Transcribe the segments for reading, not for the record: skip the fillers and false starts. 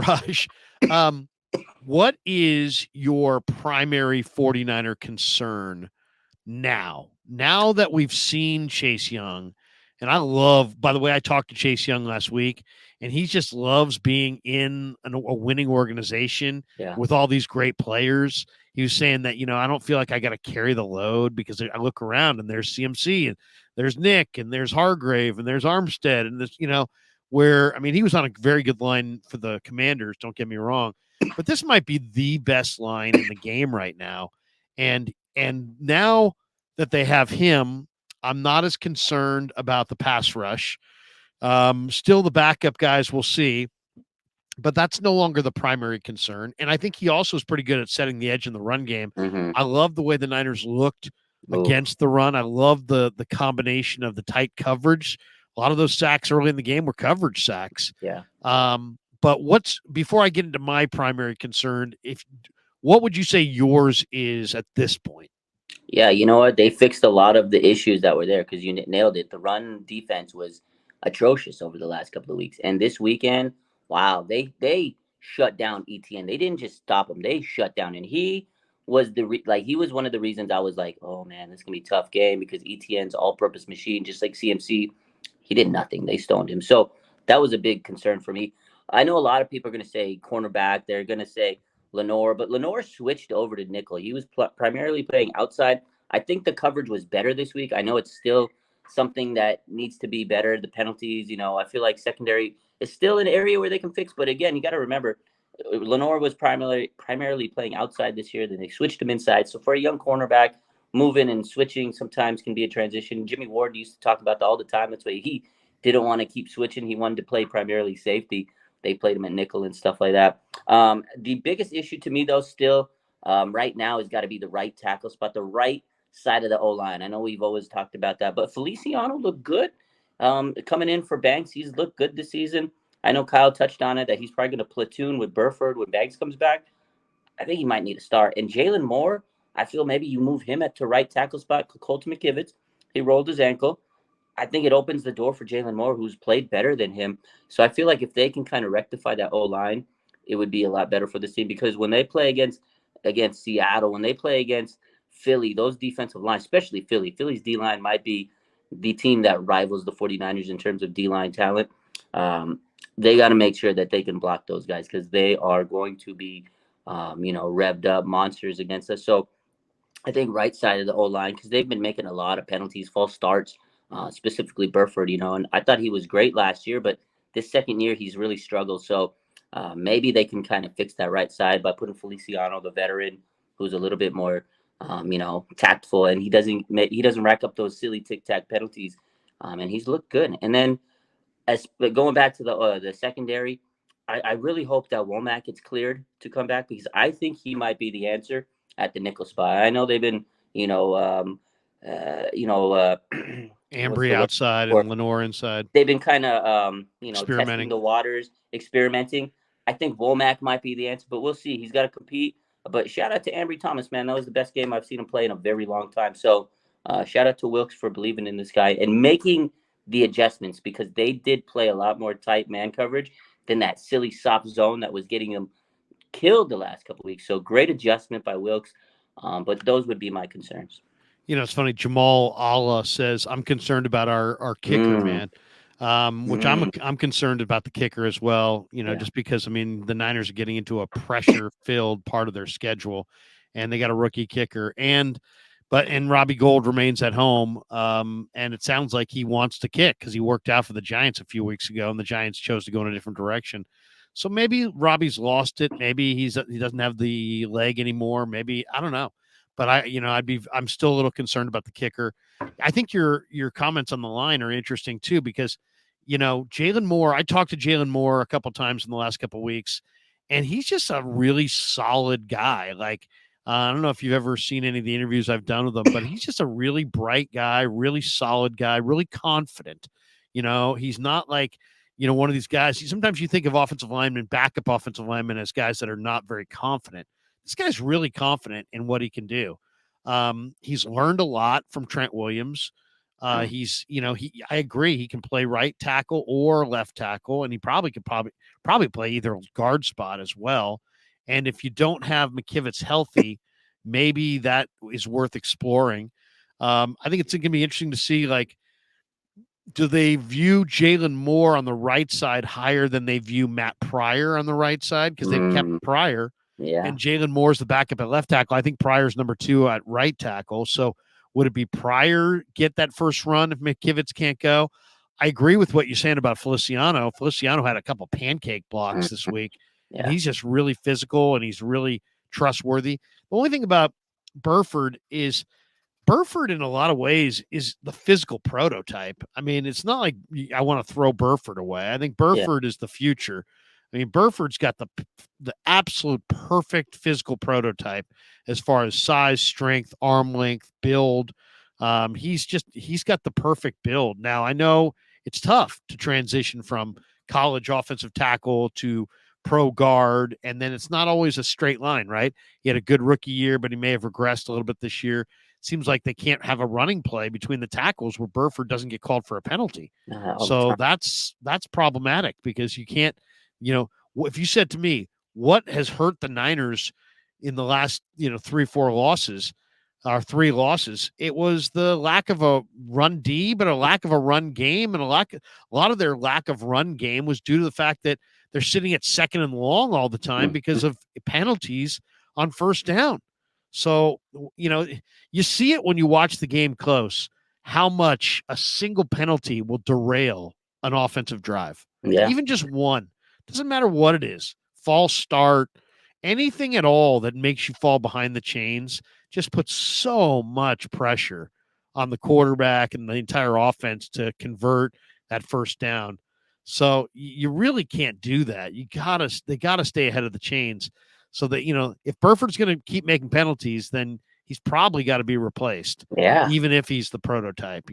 Raj, um, what is your primary 49er concern now? Now that we've seen Chase Young, and I love, by the way, I talked to Chase Young last week, and he just loves being in a winning organization Yeah. with all these great players. He was saying that, I don't feel like I got to carry the load because I look around and there's CMC and there's Nick and there's Hargrave and there's Armstead and this, where, I mean, he was on a very good line for the Commanders, don't get me wrong, but this might be the best line in the game right now. And now that they have him, I'm not as concerned about the pass rush. Still, the backup guys, we'll see, but that's no longer the primary concern. And I think he also is pretty good at setting the edge in the run game. Mm-hmm. I love the way the Niners looked Oof. against the run. I love the combination of the tight coverage. A lot of those sacks early in the game were coverage sacks. Yeah. But before I get into my primary concern, what would you say yours is at this point? Yeah, you know what? They fixed a lot of the issues that were there because you nailed it. The run defense was atrocious over the last couple of weeks, and this weekend, wow, they shut down ETN. They didn't just stop him; they shut down, and he was he was one of the reasons I was like, oh man, this is gonna be a tough game because ETN's all-purpose machine, just like CMC, he did nothing. They stoned him, so that was a big concern for me. I know a lot of people are gonna say cornerback. They're gonna say Lenore, but Lenore switched over to nickel. He was primarily playing outside. I think the coverage was better this week. I know it's still something that needs to be better. The penalties, I feel like secondary is still an area where they can fix. But again, you got to remember, Lenore was primarily playing outside this year. Then they switched him inside. So for a young cornerback, moving and switching sometimes can be a transition. Jimmy Ward used to talk about that all the time. That's why he didn't want to keep switching. He wanted to play primarily safety. They played him at nickel and stuff like that. The biggest issue to me, though, still right now has got to be the right tackle spot, the right side of the O line. I know we've always talked about that, but Feliciano looked good coming in for Banks. He's looked good this season. I know Kyle touched on it that he's probably going to platoon with Burford when Banks comes back. I think he might need a start. And Jalen Moore, I feel maybe you move him at to right tackle spot. Colton McKivitz, he rolled his ankle. I think it opens the door for Jalen Moore, who's played better than him. So I feel like if they can kind of rectify that O line, it would be a lot better for this team because when they play against Seattle, when they play against Philly, those defensive lines, especially Philly's D line might be the team that rivals the 49ers in terms of D line talent. Um, they got to make sure that they can block those guys because they are going to be, revved up monsters against us. So I think right side of the O line because they've been making a lot of penalties, false starts, specifically Burford. And I thought he was great last year, but this second year he's really struggled. So maybe they can kind of fix that right side by putting Feliciano, the veteran, who's a little bit more, tactful, and he doesn't rack up those silly tic tac penalties, and he's looked good. And then but going back to the secondary, I really hope that Womack gets cleared to come back because I think he might be the answer at the nickel spot. I know they've been, you know, what's Ambry the word outside for? and Lenore inside, They've been kind of, testing experimenting. the waters, experimenting. I think Womack might be the answer, but we'll see. He's got to compete. But shout out to Ambry Thomas, man. That was the best game I've seen him play in a very long time. So shout out to Wilkes for believing in this guy and making the adjustments because they did play a lot more tight man coverage than that silly soft zone that was getting them killed the last couple of weeks. So great adjustment by Wilkes. But those would be my concerns. It's funny. Jamal Allah says, "I'm concerned about our kicker, Mm, man." Which mm, I'm concerned about the kicker as well. yeah. Just because I mean the Niners are getting into a pressure filled part of their schedule, and they got a rookie kicker, and Robbie Gold remains at home, and it sounds like he wants to kick because he worked out for the Giants a few weeks ago, and the Giants chose to go in a different direction. So maybe Robbie's lost it. Maybe he doesn't have the leg anymore. Maybe I don't know. But I'm still a little concerned about the kicker. I think your comments on the line are interesting too because Jalen Moore. I talked to Jalen Moore a couple times in the last couple weeks, and he's just a really solid guy. Like I don't know if you've ever seen any of the interviews I've done with him, but he's just a really bright guy, really solid guy, really confident. He's not like one of these guys. Sometimes you think of offensive linemen, backup offensive linemen, as guys that are not very confident. This guy's really confident in what he can do. He's learned a lot from Trent Williams. I agree. He can play right tackle or left tackle, and he probably probably play either guard spot as well. And if you don't have McKivitz healthy, maybe that is worth exploring. I think it's going to be interesting to see, like, do they view Jalen Moore on the right side higher than they view Matt Pryor on the right side? Because they've kept Pryor, and Jalen Moore's the backup at left tackle. I think Pryor's number 2 at right tackle. So would it be Pryor get that first run if McKivitz can't go? I agree with what you're saying about Feliciano. Feliciano had a couple pancake blocks this week, and he's just really physical and he's really trustworthy. The only thing about Burford is Burford, in a lot of ways, is the physical prototype. I mean, it's not like I want to throw Burford away. I think Burford is the future. I mean, Burford's got the absolute perfect physical prototype as far as size, strength, arm length, build. He's got the perfect build. Now, I know it's tough to transition from college offensive tackle to pro guard, and then it's not always a straight line, right? He had a good rookie year, but he may have regressed a little bit this year. Seems like they can't have a running play between the tackles where Burford doesn't get called for a penalty. So that's problematic because you can't, if you said to me, what has hurt the Niners in the last, 3-4 losses or 3 losses, it was the lack of a run D, but a lack of a run game. And a lot of their lack of run game was due to the fact that they're sitting at second and long all the time because of penalties on first down. So, you see it when you watch the game close, how much a single penalty will derail an offensive drive. Even just one. Doesn't matter what it is. False start, anything at all that makes you fall behind the chains just puts so much pressure on the quarterback and the entire offense to convert that first down. So you really can't do that. They gotta stay ahead of the chains. So that, if Burford's going to keep making penalties, then he's probably got to be replaced. Even if he's the prototype,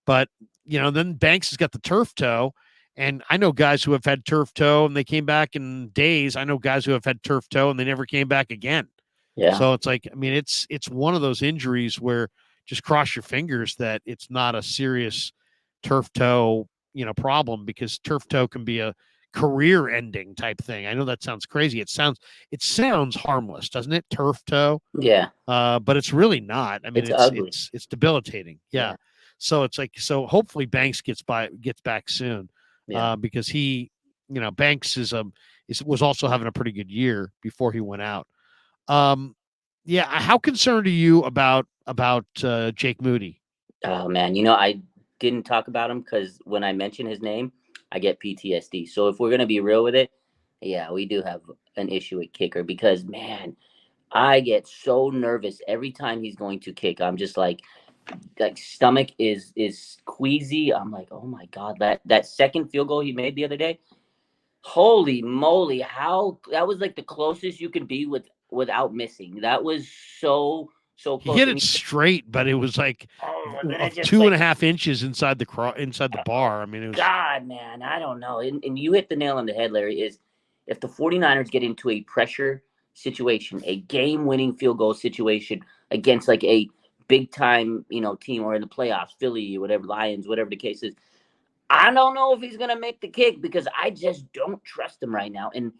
but, then Banks has got the turf toe. And I know guys who have had turf toe and they came back in days. I know guys who have had turf toe and they never came back again. So it's like, I mean, it's one of those injuries where just cross your fingers that it's not a serious turf toe, problem, because turf toe can be a career ending type thing. I know that sounds crazy. It sounds harmless, doesn't it? Turf toe. But it's really not. I mean, it's debilitating. So it's like, hopefully Banks gets back soon. Because he, Banks was also having a pretty good year before he went out. How concerned are you about Jake Moody? Oh man, I didn't talk about him because when I mention his name, I get PTSD. So if we're gonna be real with it, we do have an issue with kicker because, man, I get so nervous every time he's going to kick. I'm just like stomach is queasy. I'm like, oh my God, that second field goal he made the other day, holy moly, how that was like the closest you could be without missing. That was so close. He hit it straight, but it was like 2.5 inches inside the bar. I mean, it was, God, man, I don't know. And you hit the nail on the head, Larry, is if the 49ers get into a pressure situation, a game-winning field goal situation against like a big-time, team or in the playoffs, Philly, whatever, Lions, whatever the case is, I don't know if he's going to make the kick because I just don't trust him right now. And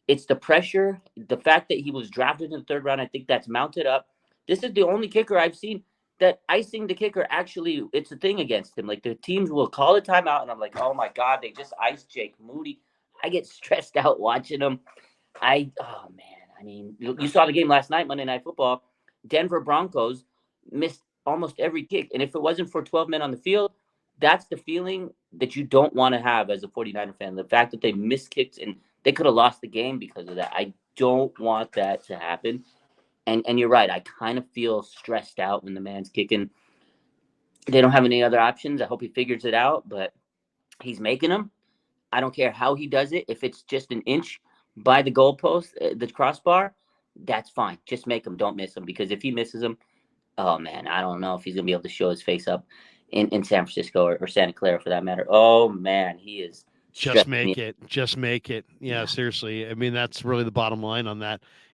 it's the pressure, the fact that he was drafted in the 3rd round, I think that's mounted up. This is the only kicker I've seen that icing the kicker, actually, it's a thing against him. Like, the teams will call a timeout, and I'm like, oh, my God, they just iced Jake Moody. I get stressed out watching him. Oh, man. I mean, you saw the game last night, Monday Night Football. Denver Broncos missed almost every kick. And if it wasn't for 12 men on the field, that's the feeling that you don't want to have as a 49er fan. The fact that they missed kicks and they could have lost the game because of that. I don't want that to happen. And you're right. I kind of feel stressed out when the man's kicking. They don't have any other options. I hope he figures it out, but he's making them. I don't care how he does it. If it's just an inch by the goalpost, the crossbar, that's fine. Just make him. Don't miss him, because if he misses him, oh, man, I don't know if he's going to be able to show his face up in San Francisco or Santa Clara for that matter. Oh, man, he is. Just make it. Yeah, seriously. I mean, that's really the bottom line on that.